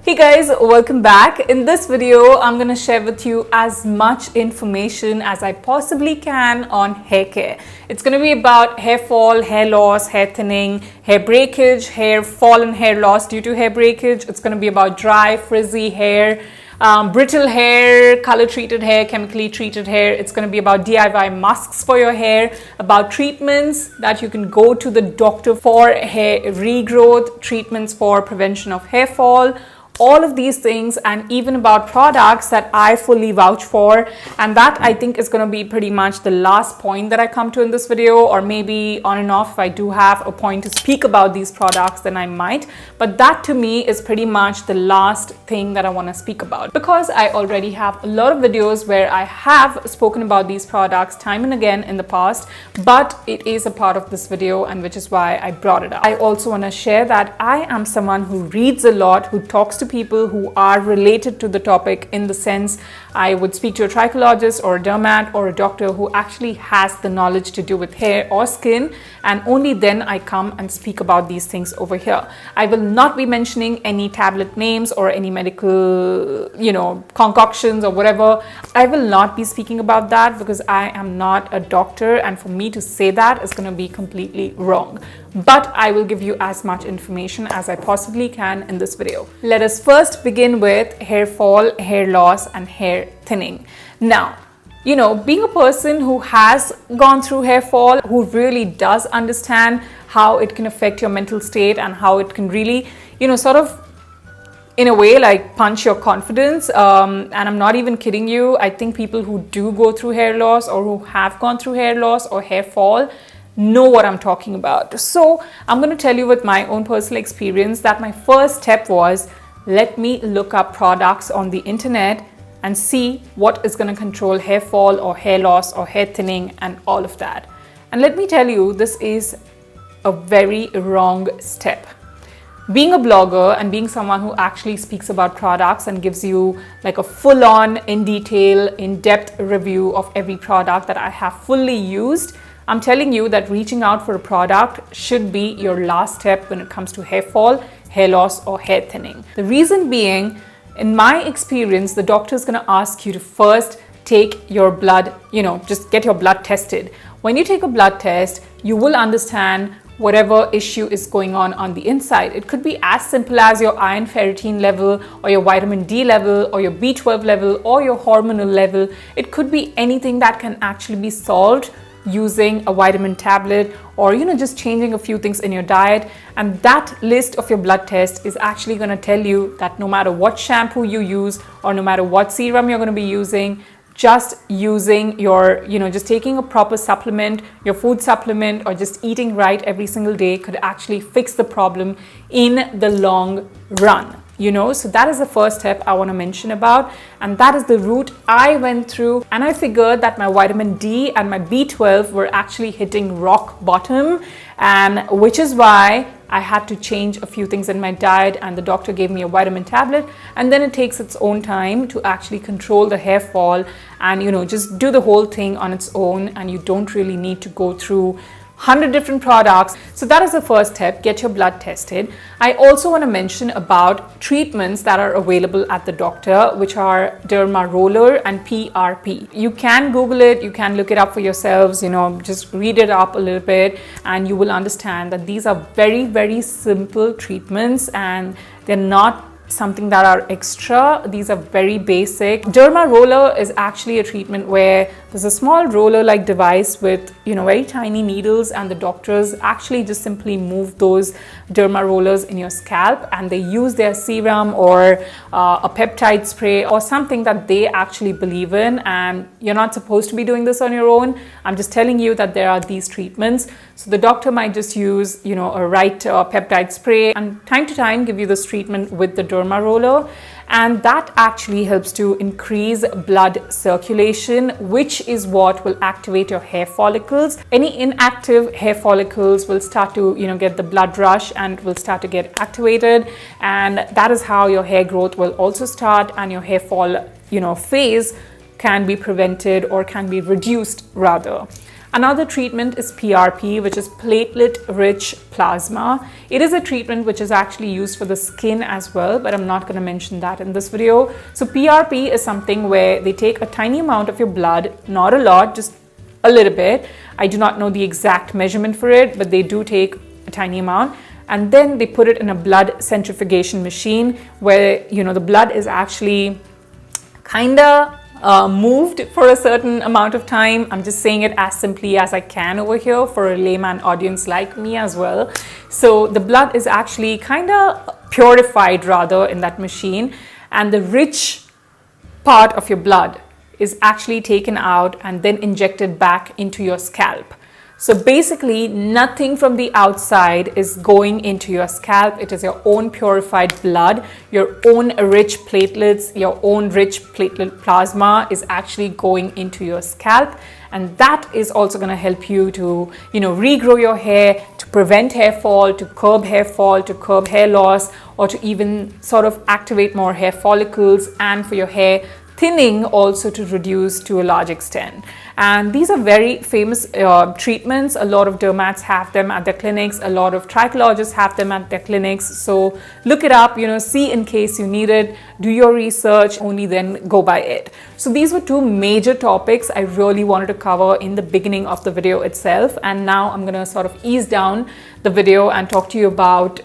Hey guys, welcome back. In this video, I'm going to share with you as much information as I possibly can on hair care. It's going to be about hair fall, hair loss, hair thinning, hair breakage, hair fall and hair loss due to hair breakage. It's going to be about dry, frizzy hair, brittle hair, color treated hair, chemically treated hair. It's going to be about DIY masks for your hair, about treatments that you can go to the doctor for, hair regrowth, treatments for prevention of hair fall, all of these things, and even about products that I fully vouch for. And that I think is going to be pretty much the last point that I come to in this video, or maybe on and off if I do have a point to speak about these products, then I might. But that to me is pretty much the last thing that I want to speak about, because I already have a lot of videos where I have spoken about these products time and again in the past, but it is a part of this video, and which is why I brought it up. I also want to share that I am someone who reads a lot, who talks to people who are related to the topic, in the sense I would speak to a trichologist or a dermat or a doctor who actually has the knowledge to do with hair or skin, and only then I come and speak about these things over here. I will not be mentioning any tablet names or any medical, concoctions or whatever. I will not be speaking about that because I am not a doctor, and for me to say that is going to be completely wrong. But I will give you as much information as I possibly can in this video. Let us first begin with hair fall, hair loss, and hair thinning. Now, being a person who has gone through hair fall, who really does understand how it can affect your mental state and how it can really, sort of in a way like punch your confidence. And I'm not even kidding you. I think people who do go through hair loss, or who have gone through hair loss or hair fall, know what I'm talking about. So I'm going to tell you with my own personal experience that my first step was, let me look up products on the internet and see what is going to control hair fall or hair loss or hair thinning and all of that. And let me tell you, this is a very wrong step. Being a blogger and being someone who actually speaks about products and gives you like a full-on, in detail, in-depth review of every product that I have fully used, I'm telling you that reaching out for a product should be your last step when it comes to hair fall, hair loss, or hair thinning. The reason being, in my experience, the doctor is going to ask you to first take your blood, just get your blood tested. When you take a blood test, you will understand whatever issue is going on the inside. It could be as simple as your iron ferritin level, or your vitamin D level, or your B12 level, or your hormonal level. It could be anything that can actually be solved using a vitamin tablet, or just changing a few things in your diet. And that list of your blood test is actually going to tell you that no matter what shampoo you use, or no matter what serum you're going to be using, just using your, just taking a proper supplement, your food supplement, or just eating right every single day could actually fix the problem in the long run. So that is the first step I want to mention about, and that is the route I went through. And I figured that my vitamin D and my B12 were actually hitting rock bottom, and which is why I had to change a few things in my diet, and the doctor gave me a vitamin tablet. And then it takes its own time to actually control the hair fall and just do the whole thing on its own, and you don't really need to go through 100 different products. So that is the first step, get your blood tested. I also want to mention about treatments that are available at the doctor, which are Derma roller and PRP. You can Google it, you can look it up for yourselves, just read it up a little bit, and you will understand that these are very, very simple treatments, and they're not something that are extra. These are very basic. Derma roller is actually a treatment where there's a small roller like device with very tiny needles, and the doctors actually just simply move those derma rollers in your scalp, and they use their serum or a peptide spray or something that they actually believe in. And you're not supposed to be doing this on your own. I'm just telling you that there are these treatments. So the doctor might just use a right peptide spray, and time to time give you this treatment with the derma roller, and that actually helps to increase blood circulation, which is what will activate your hair follicles. Any inactive hair follicles will start to get the blood rush and will start to get activated, and that is how your hair growth will also start, and your hair fall phase can be prevented, or can be reduced rather. Another treatment is PRP, which is platelet-rich plasma. It is a treatment which is actually used for the skin as well, but I'm not going to mention that in this video. So PRP is something where they take a tiny amount of your blood, not a lot, just a little bit. I do not know the exact measurement for it, but they do take a tiny amount. And then they put it in a blood centrifugation machine where, the blood is actually kind of moved for a certain amount of time. I'm just saying it as simply as I can over here for a layman audience like me as well. So the blood is actually kind of purified rather in that machine, and the rich part of your blood is actually taken out and then injected back into your scalp. So basically nothing from the outside is going into your scalp. It is your own purified blood, your own rich platelets, your own rich platelet plasma is actually going into your scalp. And that is also going to help you to, regrow your hair, to prevent hair fall, to curb hair loss, or to even sort of activate more hair follicles, and for your hair thinning also to reduce to a large extent. And these are very famous treatments. A lot of dermats have them at their clinics. A lot of trichologists have them at their clinics. So look it up, see in case you need it. Do your research, only then go by it. So these were two major topics I really wanted to cover in the beginning of the video itself. And now I'm going to sort of ease down the video and talk to you about,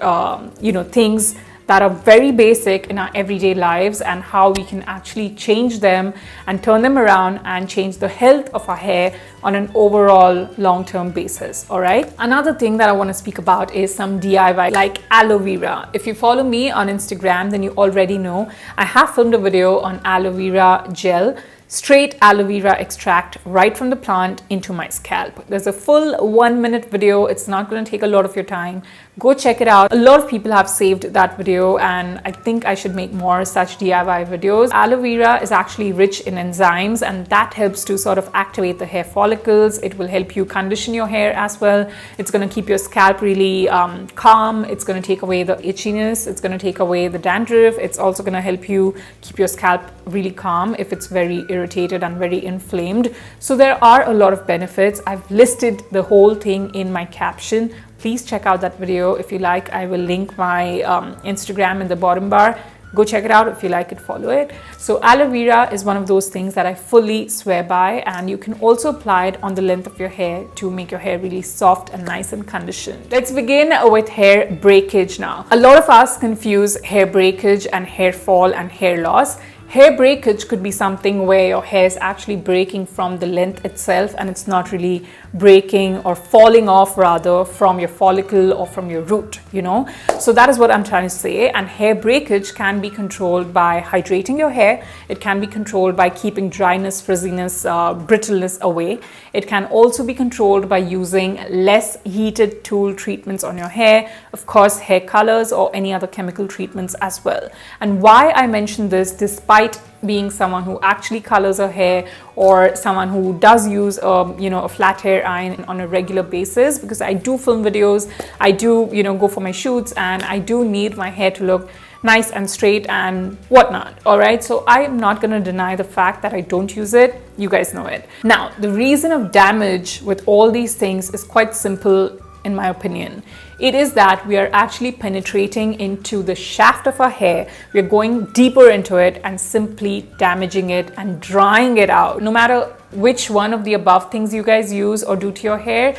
things that are very basic in our everyday lives and how we can actually change them and turn them around and change the health of our hair on an overall long-term basis. All right. Another thing that I want to speak about is some DIY like aloe vera. If you follow me on Instagram, then you already know I have filmed a video on aloe vera gel, straight aloe vera extract right from the plant into my scalp. There's a full 1-minute video. It's not going to take a lot of your time. Go check it out. A lot of people have saved that video, and I think I should make more such DIY videos. Aloe vera is actually rich in enzymes, and that helps to sort of activate the hair follicles. It will help you condition your hair as well. It's going to keep your scalp really calm. It's going to take away the itchiness. It's going to take away the dandruff. It's also going to help you keep your scalp really calm if it's very irritated and very inflamed. So there are a lot of benefits. I've listed the whole thing in my caption. Please check out that video if you like. I will link my Instagram in the bottom bar. Go check it out. If you like it, follow it. So aloe vera is one of those things that I fully swear by, and you can also apply it on the length of your hair to make your hair really soft and nice and conditioned. Let's begin with hair breakage now. A lot of us confuse hair breakage and hair fall and hair loss. Hair breakage could be something where your hair is actually breaking from the length itself, and it's not really breaking or falling off rather from your follicle or from your root, So that is what I'm trying to say. And hair breakage can be controlled by hydrating your hair. It can be controlled by keeping dryness, frizziness, brittleness away. It can also be controlled by using less heated tool treatments on your hair, of course, hair colors or any other chemical treatments as well. And why I mention this, despite being someone who actually colors her hair or someone who does use a flat hair iron on a regular basis, because I do film videos, I do go for my shoots, and I do need my hair to look nice and straight and whatnot. All right, so I am not going to deny the fact that I don't use it. You guys know it. Now, the reason of damage with all these things is quite simple in my opinion. It is that we are actually penetrating into the shaft of our hair. We're going deeper into it and simply damaging it and drying it out. No matter which one of the above things you guys use or do to your hair,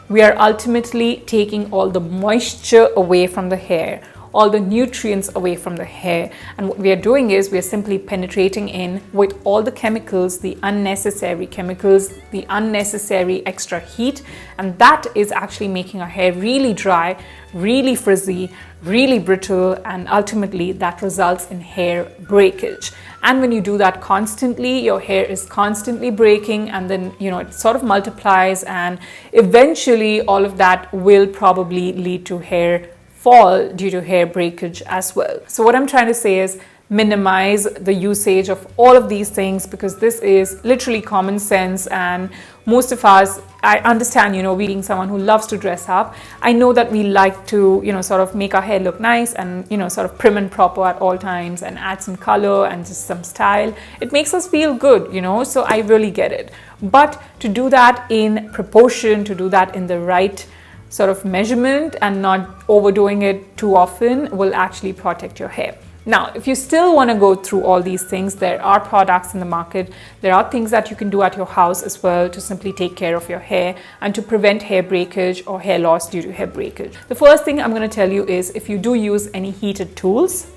we are ultimately taking all the moisture away from the hair, all the nutrients away from the hair. And what we are doing is we are simply penetrating in with all the chemicals, the unnecessary chemicals, the unnecessary extra heat. And that is actually making our hair really dry, really frizzy, really brittle, and ultimately that results in hair breakage. And when you do that constantly, your hair is constantly breaking, and then it sort of multiplies, and eventually all of that will probably lead to hair fall due to hair breakage as well. So what I'm trying to say is minimize the usage of all of these things, because this is literally common sense, and most of us I understand, we being someone who loves to dress up, I know that we like to, sort of make our hair look nice and, sort of prim and proper at all times and add some color and just some style. It makes us feel good, so I really get it. But to do that in proportion, to do that in the right sort of measurement and not overdoing it too often will actually protect your hair. Now, if you still want to go through all these things, there are products in the market. There are things that you can do at your house as well to simply take care of your hair and to prevent hair breakage or hair loss due to hair breakage. The first thing I'm going to tell you is if you do use any heated tools,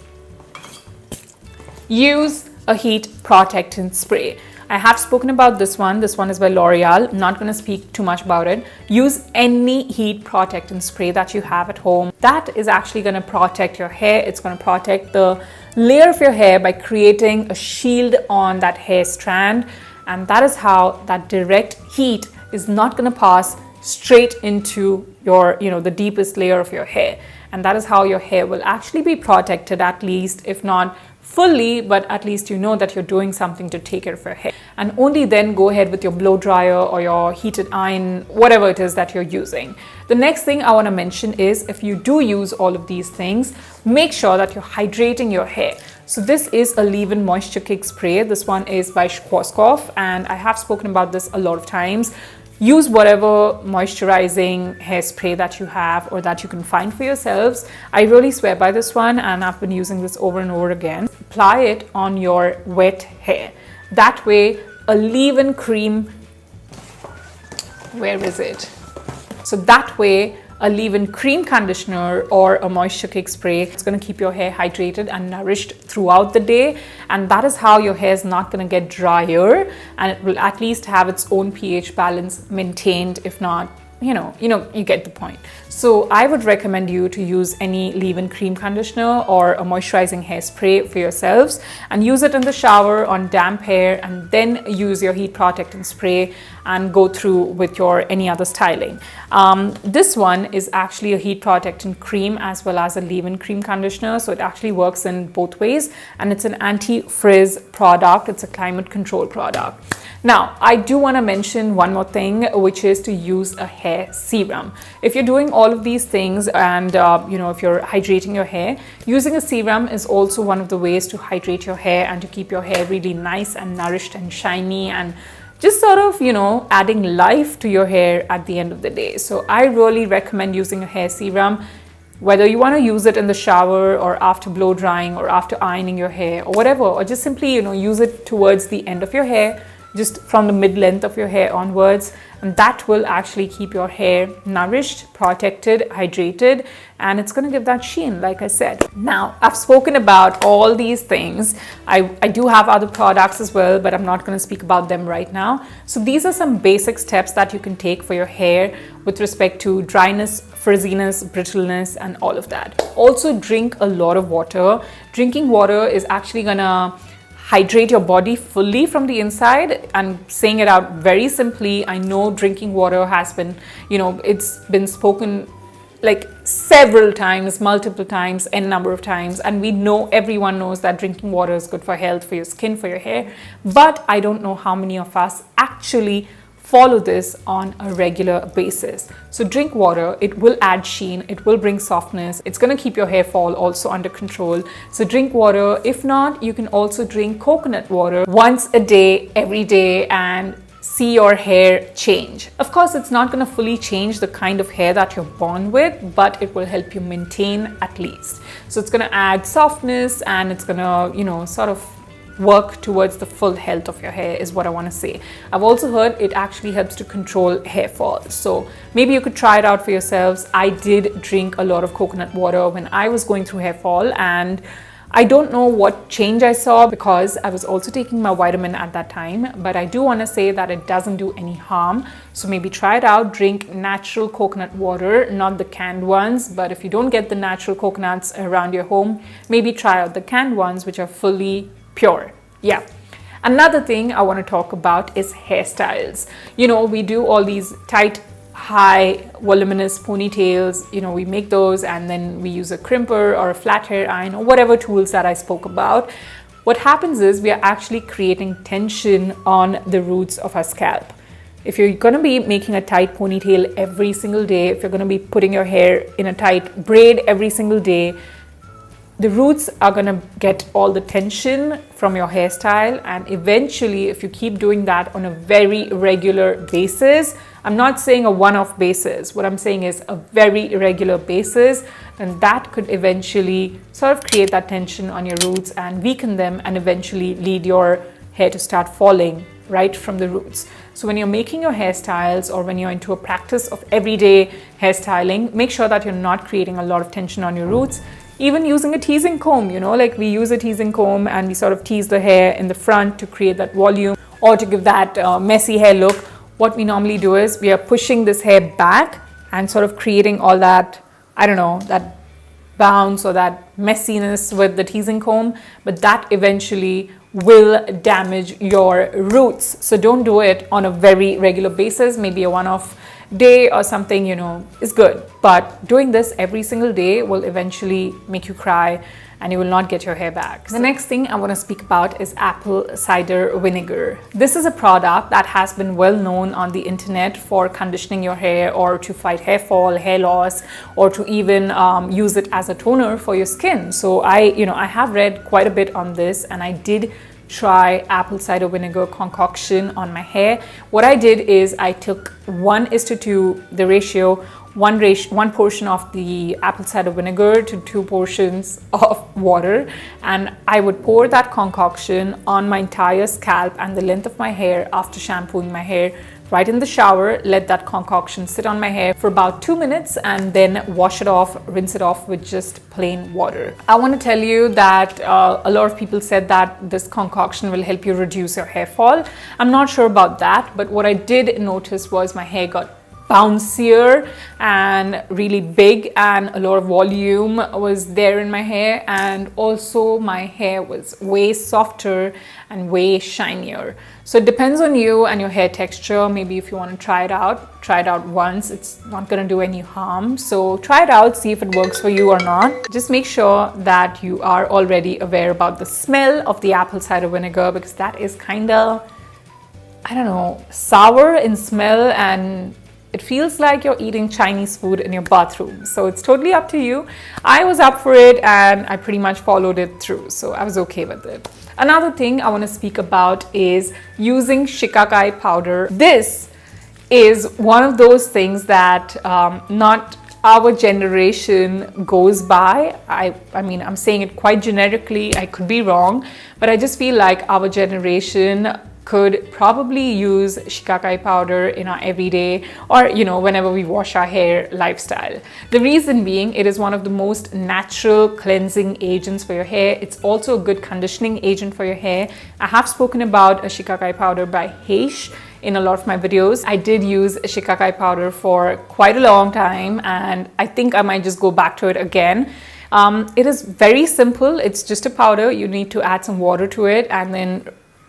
use a heat protectant spray. I have spoken about this one. This one is by L'Oreal. I'm not going to speak too much about it. Use any heat protectant spray that you have at home. That is actually going to protect your hair. It's going to protect the layer of your hair by creating a shield on that hair strand. And that is how that direct heat is not going to pass straight into your, the deepest layer of your hair. And that is how your hair will actually be protected, at least, if not fully, but at least that you're doing something to take care of your hair. And only then go ahead with your blow dryer or your heated iron, whatever it is that you're using. The next thing I want to mention is if you do use all of these things, make sure that you're hydrating your hair. So this is a leave-in moisture kick spray. This one is by Schwarzkopf, and I have spoken about this a lot of times. Use whatever moisturizing hairspray that you have or that you can find for yourselves. I really swear by this one, and I've been using this over and over again. Apply it on your wet hair. That way, a leave-in cream, where is it? So that way, a leave-in cream conditioner or a moisture kick spray, it's going to keep your hair hydrated and nourished throughout the day, and that is how your hair is not going to get drier, and it will at least have its own pH balance maintained, if not, you get the point. So I would recommend you to use any leave-in cream conditioner or a moisturizing hairspray for yourselves and use it in the shower on damp hair, and then use your heat protectant spray and go through with your any other styling. This one is actually a heat protectant cream as well as a leave-in cream conditioner, so it actually works in both ways, and it's an anti-frizz product. It's a climate control product. Now, I do want to mention one more thing, which is to use a hair serum. If you're doing all of these things and, if you're hydrating your hair, using a serum is also one of the ways to hydrate your hair and to keep your hair really nice and nourished and shiny and just sort of, adding life to your hair at the end of the day. So I really recommend using a hair serum, whether you want to use it in the shower or after blow drying or after ironing your hair or whatever, or just simply, use it towards the end of your hair, just from the mid-length of your hair onwards, and that will actually keep your hair nourished, protected, hydrated, and it's going to give that sheen, like I said. Now, I've spoken about all these things. I do have other products as well, but I'm not going to speak about them right now. So these are some basic steps that you can take for your hair with respect to dryness, frizziness, brittleness, and all of that. Also, drink a lot of water. Drinking water is actually gonna hydrate your body fully from the inside. And saying it out very simply, I know drinking water has been, it's been spoken like several times, multiple times, n number of times, and we know, everyone knows that drinking water is good for health, for your skin, for your hair, but I don't know how many of us actually follow this on a regular basis. So drink water. It will add sheen, it will bring softness, it's going to keep your hair fall also under control. So drink water. If not, you can also drink coconut water once a day, every day, and see your hair change. Of course, it's not going to fully change the kind of hair that you're born with, but it will help you maintain at least. So it's going to add softness, and it's going to, sort of work towards the full health of your hair, is what I want to say. I've also heard it actually helps to control hair fall. So maybe you could try it out for yourselves. I did drink a lot of coconut water when I was going through hair fall, and I don't know what change I saw because I was also taking my vitamin at that time, but I do want to say that it doesn't do any harm. So maybe try it out. Drink natural coconut water, not the canned ones. But if you don't get the natural coconuts around your home, maybe try out the canned ones, which are fully pure. Yeah. Another thing I want to talk about is hairstyles. We do all these tight, high, voluminous ponytails. We make those, and then we use a crimper or a flat hair iron or whatever tools that I spoke about. What happens is we are actually creating tension on the roots of our scalp. if you're going to be making a tight ponytail every single day, if you're going to be putting your hair in a tight braid every single day, the roots are going to get all the tension from your hairstyle, and eventually if you keep doing that on a very regular basis, I'm not saying a one-off basis, what I'm saying is a very regular basis, then that could eventually sort of create that tension on your roots and weaken them and eventually lead your hair to start falling right from the roots. So when you're making your hairstyles or when you're into a practice of everyday hairstyling, make sure that you're not creating a lot of tension on your roots. Even using a teasing comb, you know, like we use a teasing comb and we sort of tease the hair in the front to create that volume or to give that messy hair look. What we normally do is we are pushing this hair back and sort of creating all that, I don't know, that bounce or that messiness with the teasing comb, but that eventually will damage your roots. So don't do it on a very regular basis. Maybe a one-off day or something, you know, is good, but doing this every single day will eventually make you cry and you will not get your hair back. The next thing I want to speak about is apple cider vinegar. This is a product that has been well known on the internet for conditioning your hair or to fight hair fall, hair loss, or to even use it as a toner for your skin. So I have read quite a bit on this, and I did try apple cider vinegar concoction on my hair. What I did is I took 1:2 the ratio, one portion of the apple cider vinegar to 2 portions of water, and I would pour that concoction on my entire scalp and the length of my hair after shampooing my hair right in the shower. Let that concoction sit on my hair for about 2 minutes and then wash it off, rinse it off with just plain water. I want to tell you that a lot of people said that this concoction will help you reduce your hair fall. I'm not sure about that, but what I did notice was my hair got bouncier and really big, and a lot of volume was there in my hair, and also my hair was way softer and way shinier. So it depends on you and your hair texture. Maybe if you want to try it out once. It's not going to do any harm, so try it out, see if it works for you or not. Just make sure that you are already aware about the smell of the apple cider vinegar, because that is kind of, I don't know, sour in smell, and it feels like you're eating Chinese food in your bathroom. So it's totally up to you. I was up for it and I pretty much followed it through, so I was okay with it. Another thing I want to speak about is using Shikakai powder. This is one of those things that not our generation goes by. I mean, I'm saying it quite generically, I could be wrong, but I just feel like our generation could probably use Shikakai powder in our everyday or, you know, whenever we wash our hair lifestyle. The reason being, it is one of the most natural cleansing agents for your hair. It's also a good conditioning agent for your hair. I have spoken about a Shikakai powder by Heish in a lot of my videos. I did use Shikakai powder for quite a long time, and I think I might just go back to it again. It is very simple. It's just a powder. You need to add some water to it and then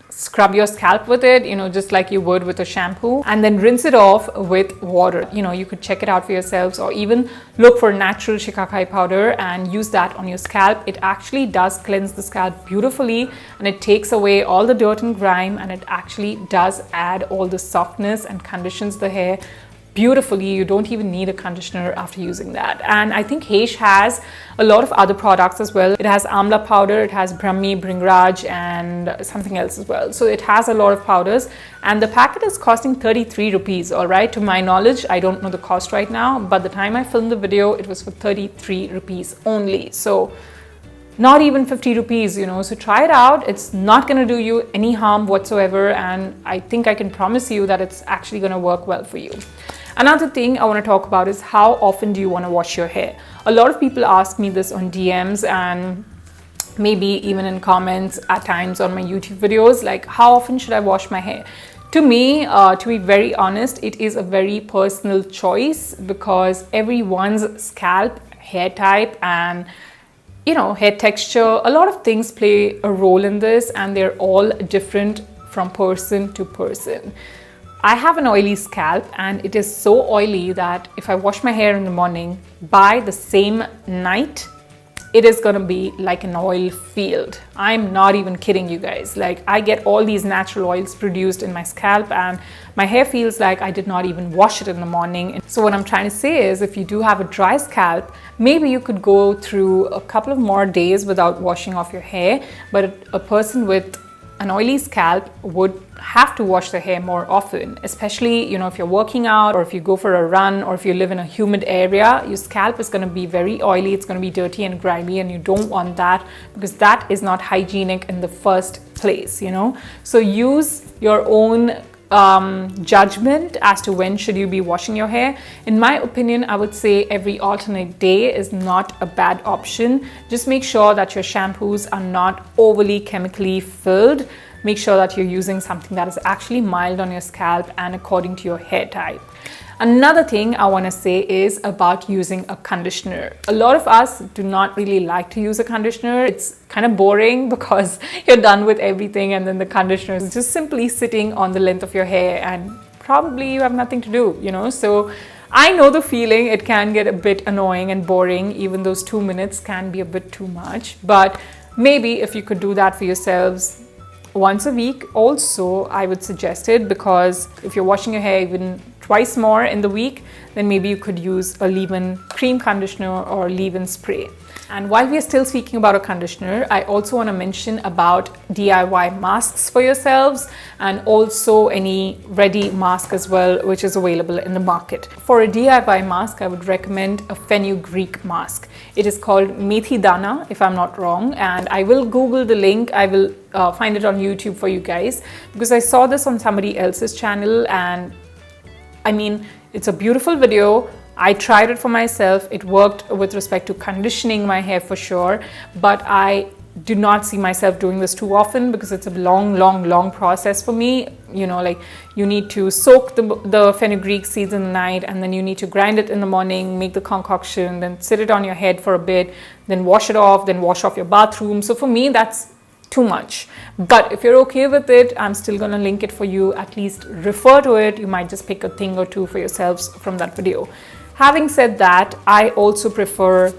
scrub your scalp with it, you know, just like you would with a shampoo, and then rinse it off with water. You know, you could check it out for yourselves, or even look for natural Shikakai powder and use that on your scalp. It actually does cleanse the scalp beautifully, and it takes away all the dirt and grime, and it actually does add all the softness and conditions the hair beautifully. You don't even need a conditioner after using that. And I think Heish has a lot of other products as well. It has amla powder, it has Brahmi, Bringraj, and something else as well. So it has a lot of powders, and the packet is costing 33 rupees. All right, to my knowledge, I don't know the cost right now, but the time I filmed the video, it was for 33 rupees only. So not even 50 rupees, you know. So try it out. It's not going to do you any harm whatsoever, and I think I can promise you that it's actually going to work well for you. Another thing I want to talk about is how often do you want to wash your hair? A lot of people ask me this on DMs and maybe even in comments at times on my YouTube videos, like, how often should I wash my hair? To me, to be very honest, it is a very personal choice, because everyone's scalp, hair type, and, you know, hair texture, a lot of things play a role in this, and they're all different from person to person. I have an oily scalp, and it is so oily that if I wash my hair in the morning, by the same night it is gonna be like an oil field. I'm not even kidding you guys. Like, I get all these natural oils produced in my scalp and my hair feels like I did not even wash it in the morning. So what I'm trying to say is, if you do have a dry scalp, maybe you could go through a couple of more days without washing off your hair, but a person with an oily scalp would have to wash their hair more often, especially, you know, if you're working out or if you go for a run or if you live in a humid area. Your scalp is going to be very oily, it's going to be dirty and grimy, and you don't want that because that is not hygienic in the first place, you know. So use your own judgment as to when should you be washing your hair. In my opinion, I would say every alternate day is not a bad option. Just make sure that your shampoos are not overly chemically filled. Make sure that you're using something that is actually mild on your scalp and according to your hair type. Another thing I want to say is about using a conditioner. A lot of us do not really like to use a conditioner. It's kind of boring because you're done with everything and then the conditioner is just simply sitting on the length of your hair and probably you have nothing to do, you know. So I know the feeling. It can get a bit annoying and boring. Even those 2 minutes can be a bit too much. But maybe if you could do that for yourselves once a week also, I would suggest it, because if you're washing your hair even twice more in the week, then maybe you could use a leave-in cream conditioner or leave-in spray. And while we are still speaking about a conditioner, I also want to mention about DIY masks for yourselves and also any ready mask as well, which is available in the market. For a DIY mask, I would recommend a fenugreek mask. It is called Methi Dana, if I'm not wrong, and I will Google the link. I will find it on YouTube for you guys, because I saw this on somebody else's channel, and I mean, it's a beautiful video. I tried it for myself. It worked with respect to conditioning my hair for sure, but I do not see myself doing this too often because it's a long process for me. You know, like, you need to soak the fenugreek seeds in the night, and then you need to grind it in the morning, make the concoction, then sit it on your head for a bit, then wash it off, then wash off your bathroom. So for me, that's too much. But if you're okay with it, I'm still gonna link it for you. At least refer to it. You might just pick a thing or two for yourselves from that video. Having said that, I also prefer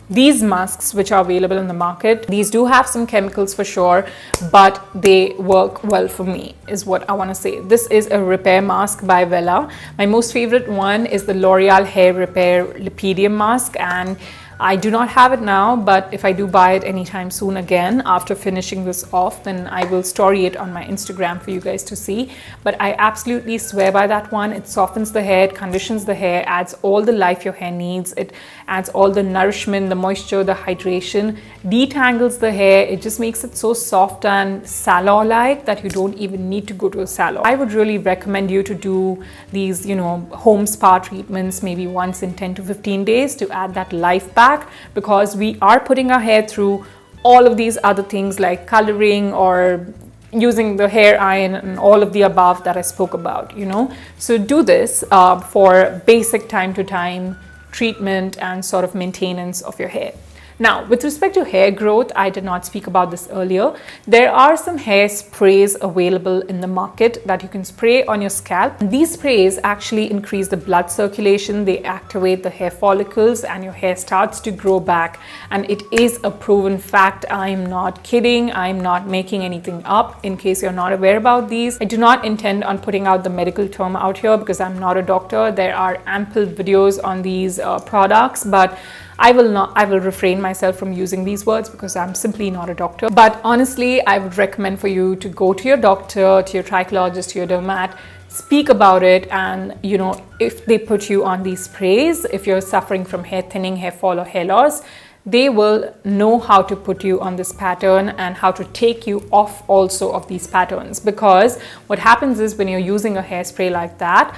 these masks which are available in the market. These do have some chemicals for sure, but they work well for me, is what I want to say. This is a repair mask by Vera. My most favorite one is the L'Oreal Hair Repair Lipedium mask, and I do not have it now, but if I do buy it anytime soon again after finishing this off, then I will story it on my Instagram for you guys to see. But I absolutely swear by that one. It softens the hair, it conditions the hair, adds all the life your hair needs. It adds all the nourishment, the moisture, the hydration, detangles the hair. It just makes it so soft and salon-like that you don't even need to go to a salon. I would really recommend you to do these, you know, home spa treatments maybe once in 10 to 15 days to add that life back, because we are putting our hair through all of these other things like coloring or using the hair iron and all of the above that I spoke about, you know. So do this for basic time to time treatment and sort of maintenance of your hair. Now, with respect to hair growth, I did not speak about this earlier. There are some hair sprays available in the market that you can spray on your scalp. These sprays actually increase the blood circulation, they activate the hair follicles, and your hair starts to grow back. And it is a proven fact. I'm not kidding. I'm not making anything up. In case you're not aware about these, I do not intend on putting out the medical term out here because I'm not a doctor. There are ample videos on these products, but I will refrain myself from using these words because I'm simply not a doctor. But honestly, I would recommend for you to go to your doctor, to your trichologist, to your dermat, speak about it, and, you know, if they put you on these sprays, if you're suffering from hair thinning, hair fall, or hair loss, they will know how to put you on this pattern and how to take you off also of these patterns. Because what happens is, when you're using a hairspray like that,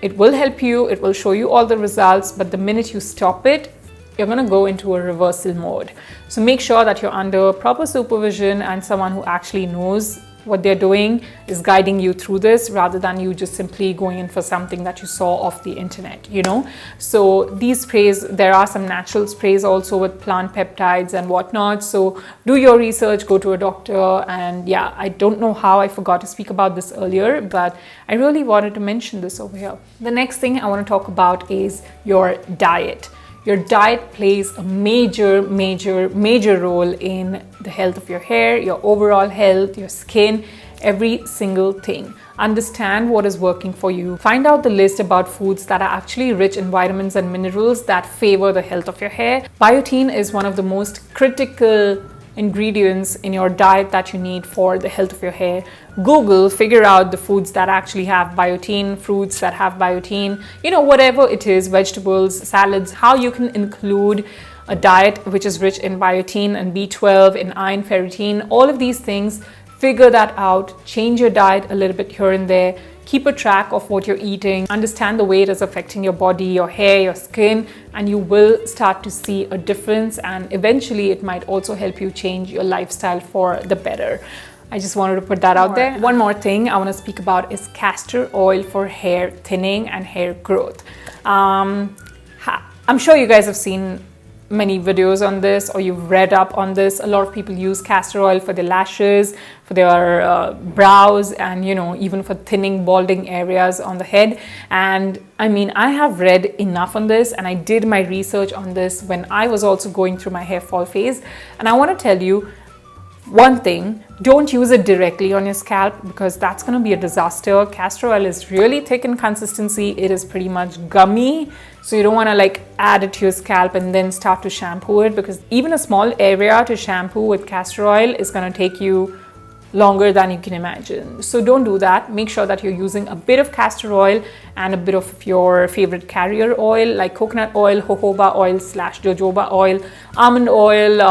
it will help you, it will show you all the results, but the minute you stop it, you're going to go into a reversal mode. So make sure that you're under proper supervision and someone who actually knows what they're doing is guiding you through this, rather than you just simply going in for something that you saw off the internet, you know. So these sprays, there are some natural sprays also with plant peptides and whatnot. So do your research, go to a doctor. And yeah, I don't know how I forgot to speak about this earlier, but I really wanted to mention this over here. The next thing I want to talk about is your diet. Your diet plays a major role in the health of your hair, your overall health, your skin, every single thing. Understand what is working for you. Find out the list about foods that are actually rich in vitamins and minerals that favor the health of your hair. Biotin is one of the most critical ingredients in your diet that you need for the health of your hair. Google, figure out the foods that actually have biotin, fruits that have biotin, whatever it is, vegetables, salads, how you can include a diet which is rich in biotin and B12, in iron, ferritin, all of these things. Figure that out, change your diet a little bit here and there, keep a track of what you're eating, understand the way it is affecting your body, your hair, your skin, and you will start to see a difference, and eventually it might also help you change your lifestyle for the better. I just wanted to put that out there. One more thing I want to speak about is castor oil for hair thinning and hair growth. I'm sure you guys have seen many videos on this, or you've read up on this. A lot of people use castor oil for their lashes, for their brows, and even for thinning balding areas on the head. And I mean, I have read enough on this, and I did my research on this when I was also going through my hair fall phase. And I want to tell you one thing: don't use it directly on your scalp, because that's going to be a disaster. Castor oil is really thick in consistency. It is pretty much gummy, so you don't want to add it to your scalp and then start to shampoo it, because even a small area to shampoo with castor oil is going to take you longer than you can imagine. So don't do that. Make sure that you're using a bit of castor oil and a bit of your favorite carrier oil, like coconut oil, jojoba oil / jojoba oil, almond oil,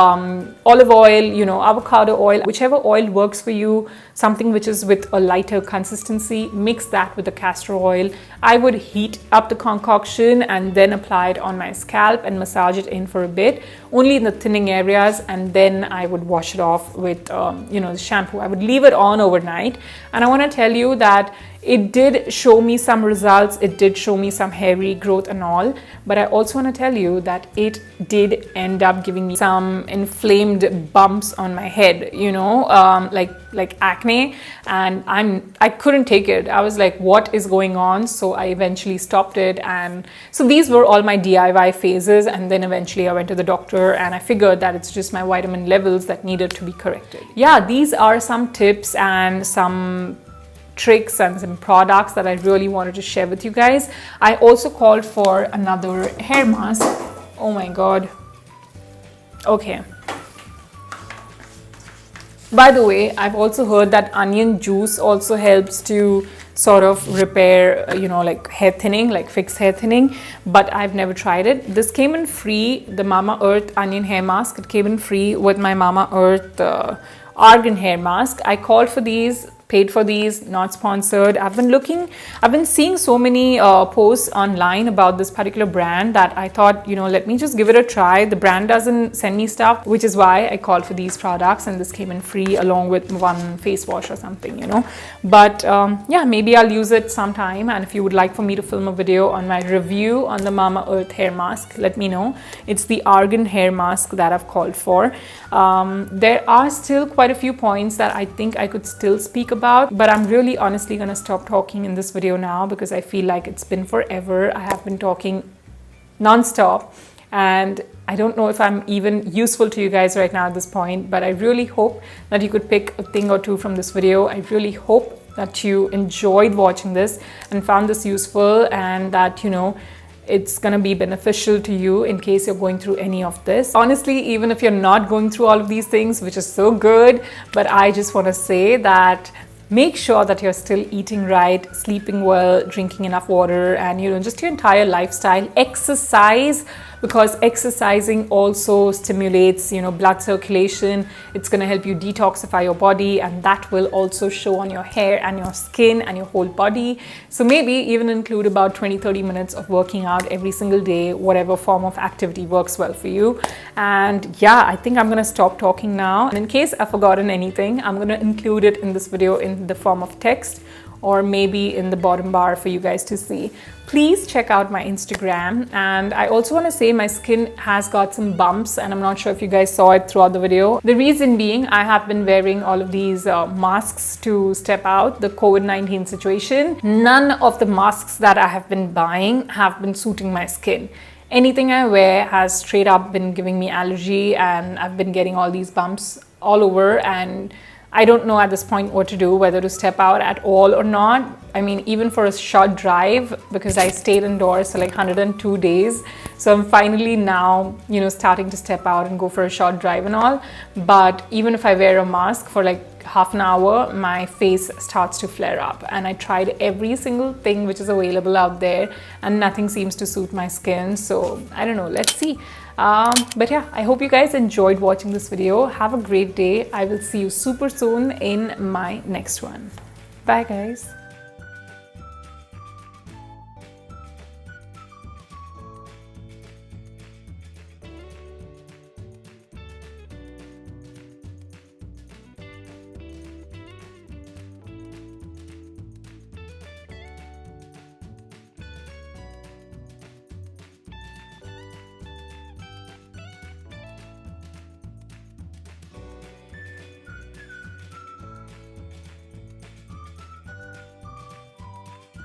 olive oil, avocado oil, whichever oil works for you, something which is with a lighter consistency. Mix that with the castor oil. I would heat up the concoction and then apply it on my scalp and massage it in for a bit, only in the thinning areas, and then I would wash it off with the shampoo. I would leave it on overnight, and I want to tell you that it did show me some results. It did show me some hair regrowth and all, but I also want to tell you that it did end up giving me some inflamed bumps on my head, like acne, and I couldn't take it. I was like, what is going on? So I eventually stopped it. And so these were all my DIY phases, and then eventually I went to the doctor, and I figured that it's just my vitamin levels that needed to be corrected. Yeah, these are some tips and some tricks and some products that I really wanted to share with you guys. I also called for another hair mask. Oh my god. Okay. By the way, I've also heard that onion juice also helps to sort of repair, hair thinning, fix hair thinning, but I've never tried it. This came in free, the Mama Earth onion hair mask. It came in free with my Mama Earth argan hair mask. I called for these, paid for these, not sponsored. I've been seeing so many posts online about this particular brand that I thought, let me just give it a try. The brand doesn't send me stuff, which is why I called for these products, and this came in free along with one face wash or something, But yeah, maybe I'll use it sometime, and if you would like for me to film a video on my review on the Mama Earth hair mask, let me know. It's the argan hair mask that I've called for. There are still quite a few points that I think I could still speak about, but I'm really honestly gonna stop talking in this video now, because I feel like it's been forever. I have been talking non-stop, and I don't know if I'm even useful to you guys right now at this point, but I really hope that you could pick a thing or two from this video. I really hope that you enjoyed watching this and found this useful, and that it's gonna be beneficial to you in case you're going through any of this. Honestly, even if you're not going through all of these things, which is so good, but I just want to say that make sure that you're still eating right, sleeping well, drinking enough water, and just your entire lifestyle. Exercise, because exercising also stimulates blood circulation. It's going to help you detoxify your body, and that will also show on your hair and your skin and your whole body. So maybe even include about 20-30 minutes of working out every single day, whatever form of activity works well for you. And yeah, I think I'm going to stop talking now, and in case I've forgotten anything, I'm going to include it in this video in the form of text, or maybe in the bottom bar for you guys to see. Please check out my Instagram. And I also want to say my skin has got some bumps, and I'm not sure if you guys saw it throughout the video. The reason being, I have been wearing all of these masks to step out the COVID-19 situation. None of the masks that I have been buying have been suiting my skin. anything I wear has straight up been giving me allergy, and I've been getting all these bumps all over, and I don't know at this point what to do, whether to step out at all or not. I mean, even for a short drive, because I stayed indoors for like 102 days. So I'm finally now, you know, starting to step out and go for a short drive and all. But even if I wear a mask for like half an hour, my face starts to flare up. And I tried every single thing which is available out there, and nothing seems to suit my skin. So I don't know, let's see. But yeah, I hope you guys enjoyed watching this video. Have a great day. I will see you super soon in my next one. Bye guys.